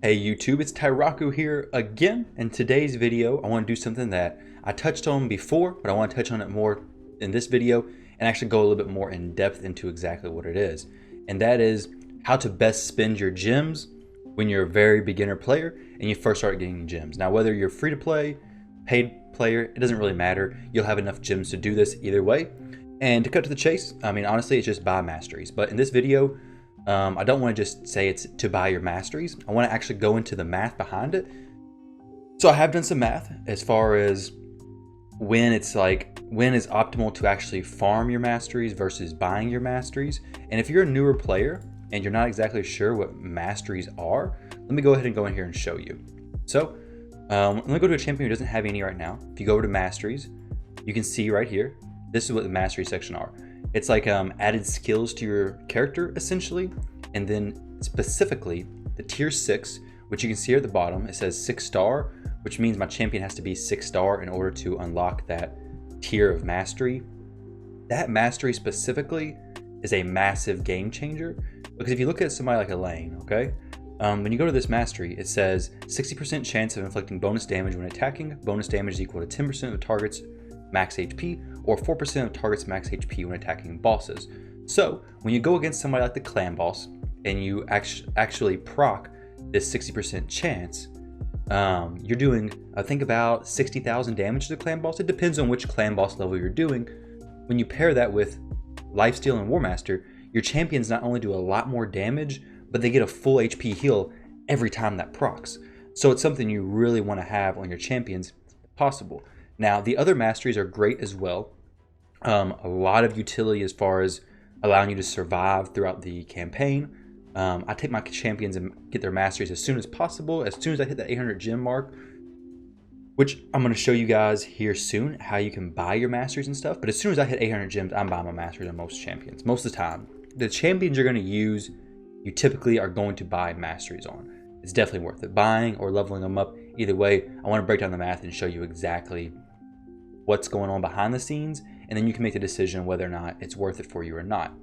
Hey YouTube, it's Tyraku here again. In today's video, I want to do something that I touched on before, but I want to touch on it more in this video and actually go a little bit more in depth into exactly what it is. And that is how to best spend your gems when you're a very beginner player and you first start getting gems. Now, whether you're free to play, paid player, it doesn't really matter. You'll have enough gems to do this either way. And to cut to the chase, I mean, honestly, it's just buy masteries. But in this video, I don't want to just say it's to buy your masteries. I want to actually go into the math behind it. So I have done some math as far as when is optimal to actually farm your masteries versus buying your masteries. And if you're a newer player and you're not exactly sure what masteries are, let me go ahead and go in here and show you. So let me go to a champion who doesn't have any right now. If you go over to masteries, you can see right here, this is what the mastery section are. It's like added skills to your character essentially, and then specifically the tier 6, which you can see here at the bottom, it says 6-star, which means my champion has to be 6-star in order to unlock that tier of mastery. That mastery specifically is a massive game changer, because if you look at somebody like Elaine, okay, when you go to this mastery, it says 60% chance of inflicting bonus damage when attacking. Bonus damage is equal to 10% of the target's max HP, or 4% of target's max HP when attacking bosses. So when you go against somebody like the clan boss and you actually proc this 60% chance, you're doing, I think, about 60,000 damage to the clan boss. It depends on which clan boss level you're doing. When you pair that with Lifesteal and War Master, your champions not only do a lot more damage, but they get a full HP heal every time that procs. So it's something you really want to have on your champions if possible. Now, the other masteries are great as well. A lot of utility as far as allowing you to survive throughout the campaign. I take my champions and get their masteries as soon as possible, as soon as I hit that 800 gem mark, which I'm going to show you guys here soon, how you can buy your masteries and stuff. But as soon as I hit 800 gems, I'm buying my masteries on most champions. Most of the time, the champions you're going to use, you typically are going to buy masteries on. It's definitely worth it. Buying or leveling them up, either way, I want to break down the math and show you exactly what's going on behind the scenes, and then you can make the decision whether or not it's worth it for you or not.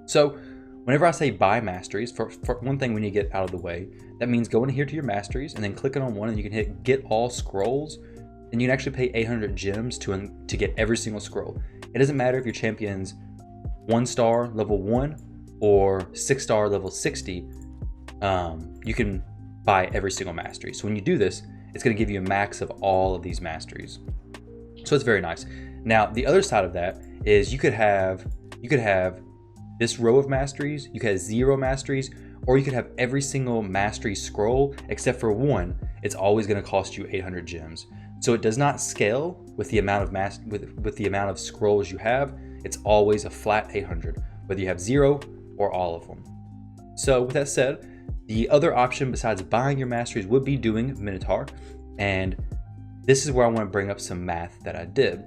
So whenever I say buy masteries, for one thing we need to get out of the way, that means going here to your masteries and then clicking on one, and you can hit get all scrolls, and you can actually pay 800 gems to get every single scroll. It doesn't matter if your champion's 1-star level 1 or 6-star level 60, you can buy every single mastery. So when you do this, it's going to give you a max of all of these masteries. So it's very nice. Now, the other side of that is you could have this row of masteries, you could have 0 masteries, or you could have every single mastery scroll except for one. It's always going to cost you 800 gems. So it does not scale with the amount of with the amount of scrolls you have. It's always a flat 800, whether you have 0 or all of them. So with that said, the other option besides buying your masteries would be doing Minotaur, and this is where I want to bring up some math that I did.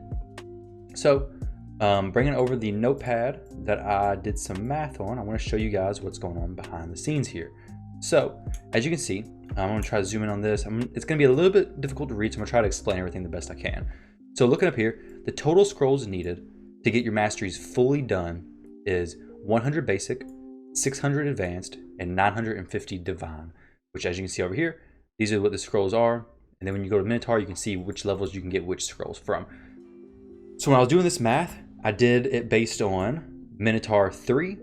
So bringing over the notepad that I did some math on, I want to show you guys what's going on behind the scenes here. So as you can see, I'm going to try to zoom in on this. It's going to be a little bit difficult to read, so I'm going to try to explain everything the best I can. So looking up here, the total scrolls needed to get your masteries fully done is 100 basic, 600 advanced, and 950 divine, which, as you can see over here, these are what the scrolls are. And then when you go to Minotaur, you can see which levels you can get which scrolls from. So when I was doing this math, I did it based on Minotaur 3.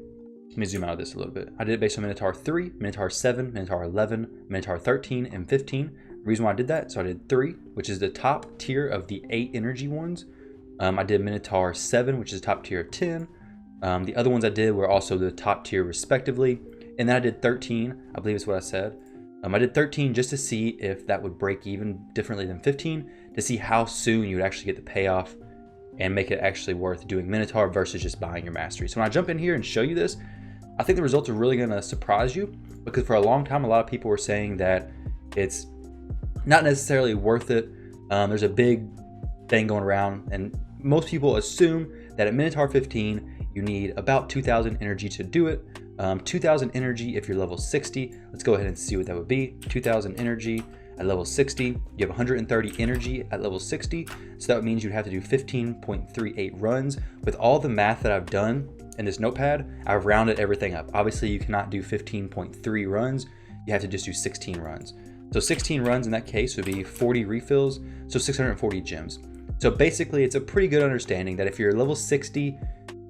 Let me zoom out of this a little bit. I did it based on Minotaur 3, Minotaur 7, Minotaur 11, Minotaur 13, and 15. The reason why I did that, so I did 3, which is the top tier of the 8 energy ones. I did Minotaur 7, which is the top tier of 10. The other ones I did were also the top tier respectively. And then I did 13, I believe is what I said. I did 13 just to see if that would break even differently than 15, to see how soon you would actually get the payoff and make it actually worth doing Minotaur versus just buying your mastery. So when I jump in here and show you this, I think the results are really going to surprise you, because for a long time, a lot of people were saying that it's not necessarily worth it. There's a big thing going around, and most people assume that at Minotaur 15, you need about 2,000 energy to do it. 2,000 energy if you're level 60. Let's go ahead and see what that would be. 2,000 energy at level 60. You have 130 energy at level 60. So that means you'd have to do 15.38 runs. With all the math that I've done in this notepad, I've rounded everything up. Obviously, you cannot do 15.3 runs. you have to just do 16 runs. So 16 runs in that case would be 40 refills, so 640 gems. So basically, it's a pretty good understanding that if you're level 60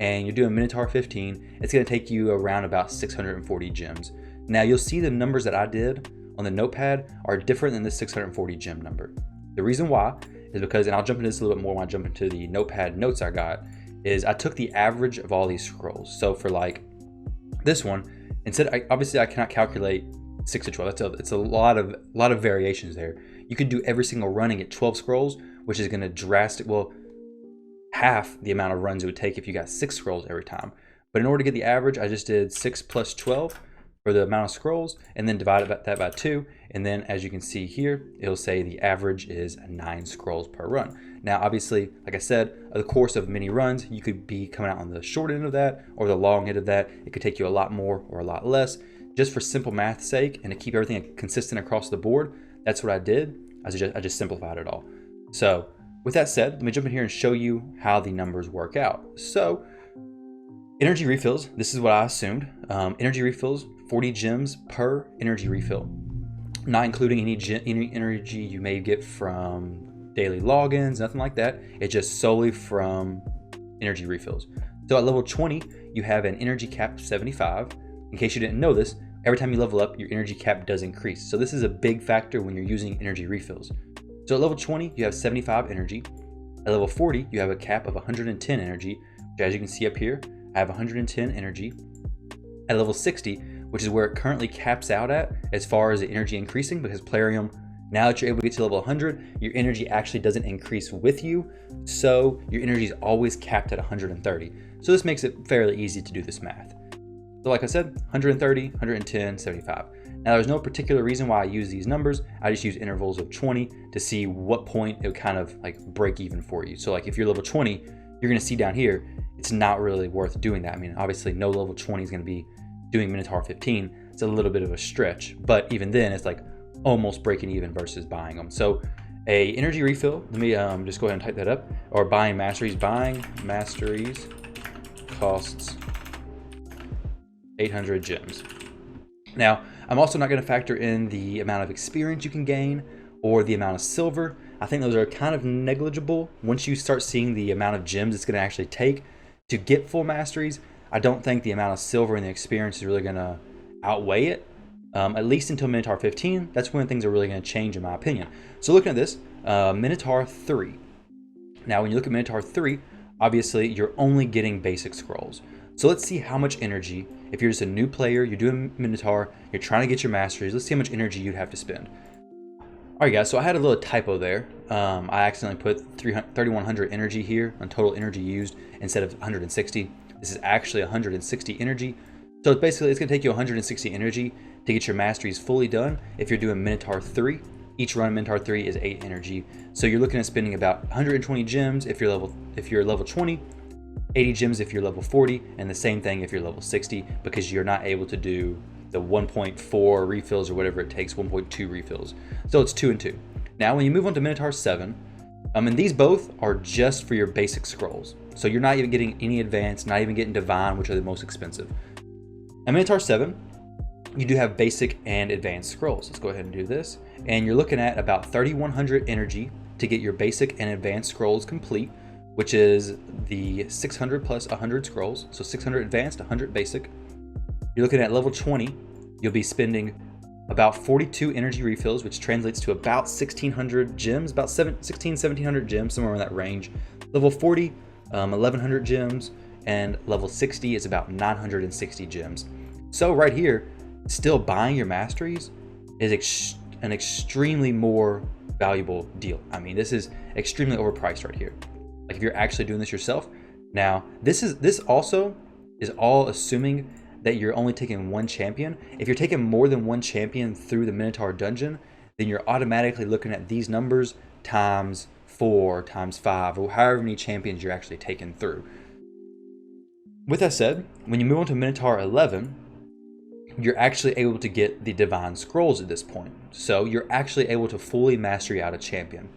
and you're doing Minotaur 15, it's going to take you around about 640 gems. Now you'll see the numbers that I did on the notepad are different than this 640 gem number. The reason why is because, and I'll jump into this a little bit more when I jump into the notepad notes I got, is I took the average of all these scrolls. So for like this one, obviously I cannot calculate 6 to 12. It's a lot of variations there. You could do every single run and get 12 scrolls, which is going to half the amount of runs it would take if you got 6 scrolls every time. But in order to get the average, I just did 6 plus 12 for the amount of scrolls, and then divided that by 2. And then as you can see here, it'll say the average is 9 scrolls per run. Now, obviously, like I said, over the course of many runs, you could be coming out on the short end of that or the long end of that. It could take you a lot more or a lot less. Just for simple math's sake and to keep everything consistent across the board, that's what I did. I just simplified it all. So with that said, let me jump in here and show you how the numbers work out. So energy refills, this is what I assumed. Energy refills, 40 gems per energy refill, not including any energy you may get from daily logins, nothing like that. It's just solely from energy refills. So at level 20, you have an energy cap of 75. In case you didn't know this, every time you level up, your energy cap does increase. So this is a big factor when you're using energy refills. So at level 20, you have 75 energy. At level 40, you have a cap of 110 energy, which as you can see up here, I have 110 energy. At level 60, which is where it currently caps out at as far as the energy increasing, because Plarium, now that you're able to get to level 100, your energy actually doesn't increase with you. So your energy is always capped at 130. So this makes it fairly easy to do this math. So like I said, 130, 110, 75. Now there's no particular reason why I use these numbers. I just use intervals of 20 to see what point it would kind of like break even for you. So like if you're level 20, you're gonna see down here, it's not really worth doing that. I mean, obviously no level 20 is gonna be doing Minotaur 15. It's a little bit of a stretch, but even then it's like almost breaking even versus buying them. So a energy refill, let me just go ahead and type that up, or buying masteries costs 800 gems. Now, I'm also not going to factor in the amount of experience you can gain or the amount of silver. I think those are kind of negligible. Once you start seeing the amount of gems it's going to actually take to get full masteries, I don't think the amount of silver and the experience is really going to outweigh it. At least until Minotaur 15, that's when things are really going to change in my opinion. So looking at this, Minotaur 3. Now, when you look at Minotaur 3, obviously you're only getting basic scrolls. So let's see how much energy, if you're just a new player, you're doing Minotaur, you're trying to get your masteries, let's see how much energy you'd have to spend. Alright guys, so I had a little typo there. I accidentally put 3100 energy here on total energy used instead of 160. This is actually 160 energy. So basically it's going to take you 160 energy to get your masteries fully done if you're doing Minotaur 3. Each run of Minotaur 3 is 8 energy. So you're looking at spending about 120 gems if you're level 20, 80 gems if you're level 40, and the same thing if you're level 60, because you're not able to do the 1.4 refills or whatever it takes, 1.2 refills. So it's 2 and 2. Now when you move on to Minotaur 7, and these both are just for your basic scrolls. So you're not even getting any advanced, not even getting divine, which are the most expensive. At Minotaur 7, you do have basic and advanced scrolls. Let's go ahead and do this. And you're looking at about 3,100 energy to get your basic and advanced scrolls complete, which is the 600 plus 100 scrolls. So 600 advanced, 100 basic. You're looking at level 20, you'll be spending about 42 energy refills, which translates to about 1,600 gems, about 1,700 gems, somewhere in that range. Level 40, 1,100 gems, and level 60 is about 960 gems. So right here, still buying your masteries is an extremely more valuable deal. I mean, this is extremely overpriced right here. Like if you're actually doing this yourself. Now, this also is all assuming that you're only taking one champion. If you're taking more than one champion through the Minotaur dungeon, then you're automatically looking at these numbers times 4, times 5, or however many champions you're actually taking through. With that said, when you move on to Minotaur 11, you're actually able to get the divine scrolls at this point. So you're actually able to fully mastery out a champion.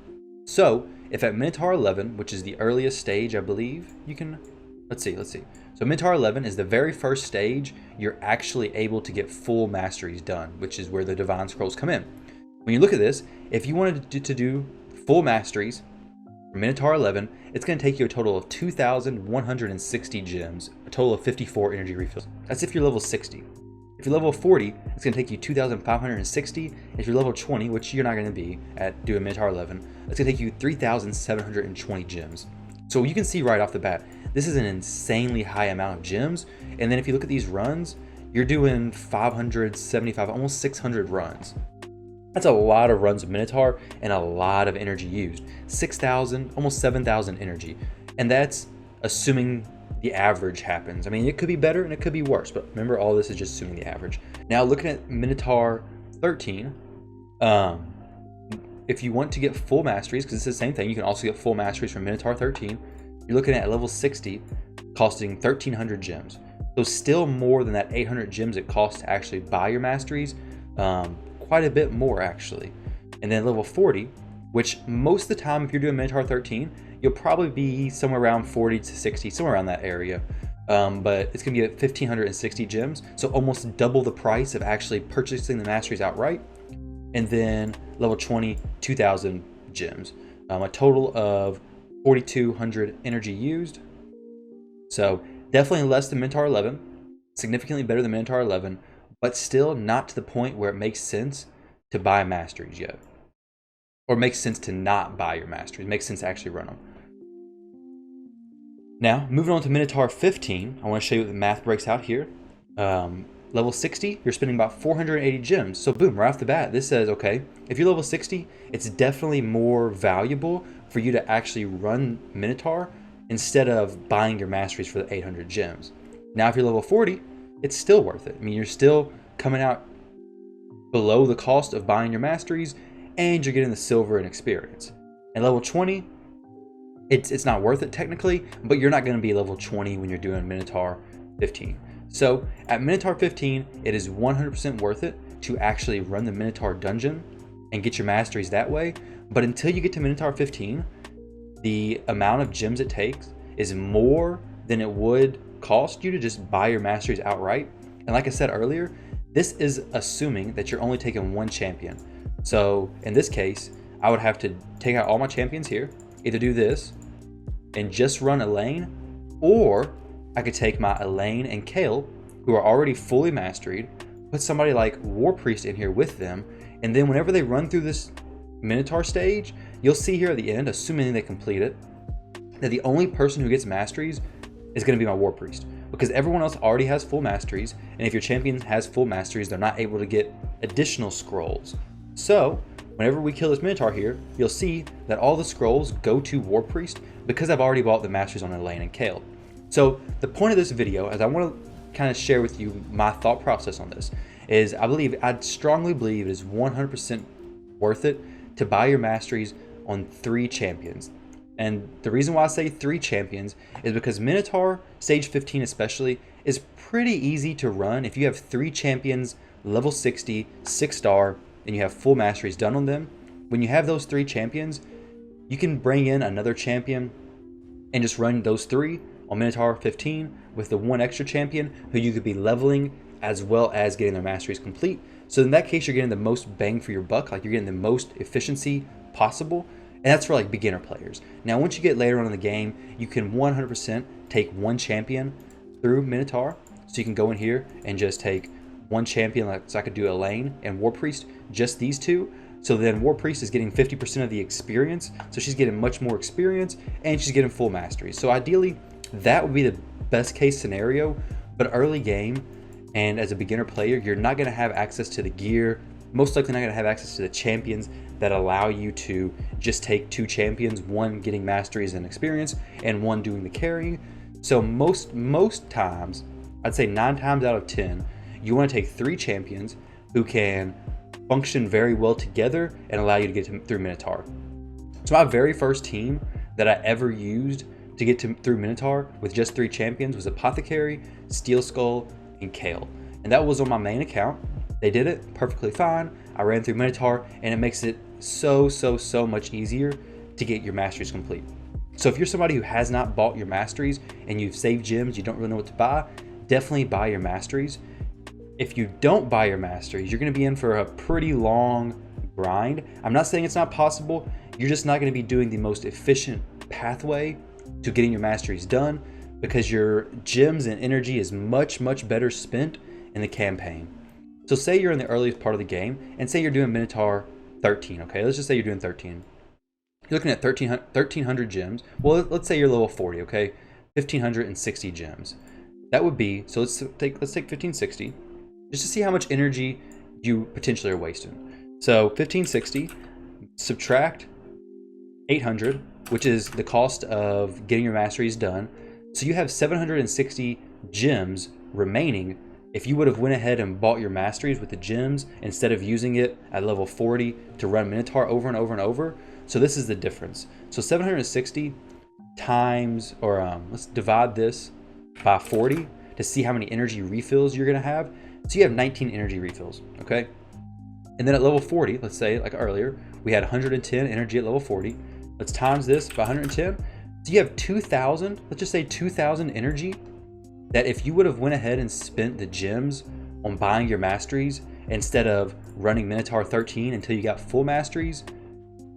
So if at Minotaur 11, which is the earliest stage, I believe you can, let's see. So Minotaur 11 is the very first stage you're actually able to get full masteries done, which is where the Divine Scrolls come in. When you look at this, if you wanted to do full masteries for Minotaur 11, it's going to take you a total of 2,160 gems, a total of 54 energy refills. That's if you're level 60. If you're level 40, it's going to take you 2,560. If you're level 20, which you're not going to be at doing Minotaur 11, it's going to take you 3,720 gems. So you can see right off the bat, this is an insanely high amount of gems. And then if you look at these runs, you're doing 575, almost 600 runs. That's a lot of runs of Minotaur and a lot of energy used. 6,000, almost 7,000 energy. And that's assuming the average happens. I mean, it could be better and it could be worse, but remember, all this is just assuming the average. Now, looking at Minotaur 13, if you want to get full masteries, because it's the same thing, you can also get full masteries from Minotaur 13. You're looking at level 60, costing 1,300 gems. So still more than that 800 gems it costs to actually buy your masteries. Quite a bit more, actually. And then level 40, which most of the time, if you're doing Minotaur 13, you'll probably be somewhere around 40 to 60, somewhere around that area. But it's going to be at 1,560 gems, so almost double the price of actually purchasing the masteries outright. And then level 20, 2,000 gems. A total of 4,200 energy used. So definitely less than Minotaur 11, significantly better than Minotaur 11, but still not to the point where it makes sense to buy masteries yet. Or makes sense to not buy your masteries. It makes sense to actually run them. Now, moving on to Minotaur 15, I want to show you what the math breaks out here. Level 60, you're spending about 480 gems. So boom, right off the bat, this says, okay, if you're level 60, it's definitely more valuable for you to actually run Minotaur instead of buying your masteries for the 800 gems. Now, if you're level 40, it's still worth it. I mean, you're still coming out below the cost of buying your masteries, and you're getting the silver and experience. And level 20, it's not worth it technically, but you're not going to be level 20 when you're doing Minotaur 15. So at Minotaur 15, it is 100% worth it to actually run the Minotaur dungeon and get your masteries that way. But until you get to Minotaur 15, the amount of gems it takes is more than it would cost you to just buy your masteries outright. And like I said earlier, this is assuming that you're only taking one champion. So in this case, I would have to take out all my champions here, either do this and just run Elaine, or I could take my Elaine and Kale, who are already fully mastered, put somebody like War Priest in here with them, and then whenever they run through this Minotaur stage, you'll see here at the end, assuming they complete it, that the only person who gets masteries is going to be my War Priest, because everyone else already has full masteries, and if your champion has full masteries, they're not able to get additional scrolls. So whenever we kill this Minotaur here, you'll see that all the scrolls go to War Priest because I've already bought the masteries on Elaine and Kale. So the point of this video is I want to kind of share with you my thought process on this. Is I strongly believe it is 100% worth it to buy your masteries on 3 champions. And the reason why I say 3 champions is because Minotaur, stage 15 especially, is pretty easy to run if you have 3 champions, level 60, 6-star, and you have full masteries done on them. When you have those 3 champions, you can bring in another champion and just run those 3 on Minotaur 15 with the 1 extra champion who you could be leveling as well as getting their masteries complete. So in that case, you're getting the most bang for your buck, like you're getting the most efficiency possible. And that's for like beginner players. Now, once you get later on in the game, you can 100% take 1 champion through Minotaur. So you can go in here and just take 1 champion, like so I could do Elaine and War Priest, just these 2. So then War Priest is getting 50% of the experience. So she's getting much more experience and she's getting full mastery. So ideally, that would be the best case scenario. But early game and as a beginner player, you're not going to have access to the gear. Most likely not going to have access to the champions that allow you to just take 2 champions, 1 getting masteries and experience and 1 doing the carrying. So most times, I'd say 9 times out of 10, you want to take 3 champions who can function very well together and allow you to get through Minotaur. So my very first team that I ever used to get through Minotaur with just 3 champions was Apothecary, Steel Skull, and Kale. And that was on my main account. They did it perfectly fine. I ran through Minotaur and it makes it so much easier to get your masteries complete. So if you're somebody who has not bought your masteries and you've saved gems, you don't really know what to buy, definitely buy your masteries. If you don't buy your masteries, you're going to be in for a pretty long grind. I'm not saying it's not possible. You're just not going to be doing the most efficient pathway to getting your masteries done, because your gems and energy is much, much better spent in the campaign. So say you're in the earliest part of the game, and say you're doing Minotaur 13, okay? Let's just say you're doing 13. You're looking at 1,300 gems. Well, let's say you're level 40, okay? 1,560 gems. That would be, so let's take 1,560, just to see how much energy you potentially are wasting. So 1,560, subtract 800, which is the cost of getting your masteries done. So you have 760 gems remaining if you would have went ahead and bought your masteries with the gems instead of using it at level 40 to run Minotaur over and over and over. So this is the difference. So 760 times, or let's divide this by 40 to see how many energy refills you're gonna have. So you have 19 energy refills, okay? And then at level 40, let's say like earlier, we had 110 energy at level 40. Let's times this by 110. So you have 2,000, let's just say 2,000 energy, that if you would have went ahead and spent the gems on buying your masteries instead of running Minotaur 13 until you got full masteries,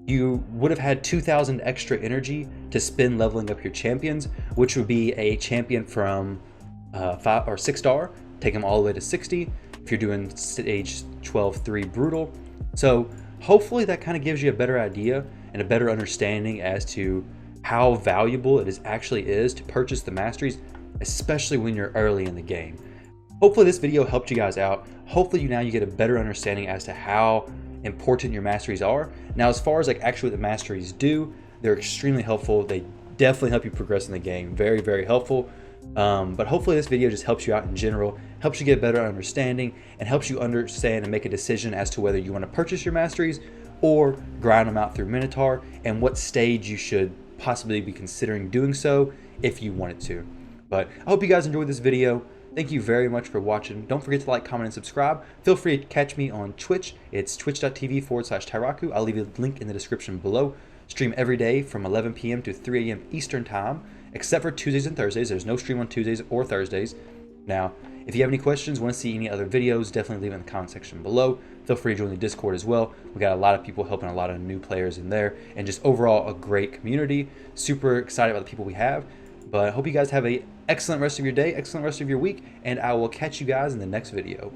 you would have had 2,000 extra energy to spend leveling up your champions, which would be a champion from 5 or 6 star, take them all the way to 60 if you're doing stage 12-3 brutal. So hopefully that kind of gives you a better idea and a better understanding as to how valuable it actually is to purchase the masteries, especially when you're early in the game. Hopefully this video helped you guys out. Hopefully now you get a better understanding as to how important your masteries are. Now, as far as like actually what the masteries do, they're extremely helpful. They definitely help you progress in the game. Very, very helpful. But hopefully this video just helps you out in general, helps you get a better understanding, and helps you understand and make a decision as to whether you want to purchase your masteries or grind them out through Minotaur, and what stage you should possibly be considering doing so if you wanted to. But I hope you guys enjoyed this video. Thank you very much for watching. Don't forget to like, comment, and subscribe. Feel free to catch me on Twitch. It's twitch.tv/Tyraku. I'll leave a link in the description below. Stream every day from 11 p.m. to 3 a.m. Eastern Time, except for Tuesdays and Thursdays. There's no stream on Tuesdays or Thursdays. Now, if you have any questions, want to see any other videos, definitely leave it in the comment section below. Feel free to join the Discord as well. We got a lot of people helping a lot of new players in there, and just overall a great community. Super excited about the people we have. But I hope you guys have an excellent rest of your day, excellent rest of your week, and I will catch you guys in the next video.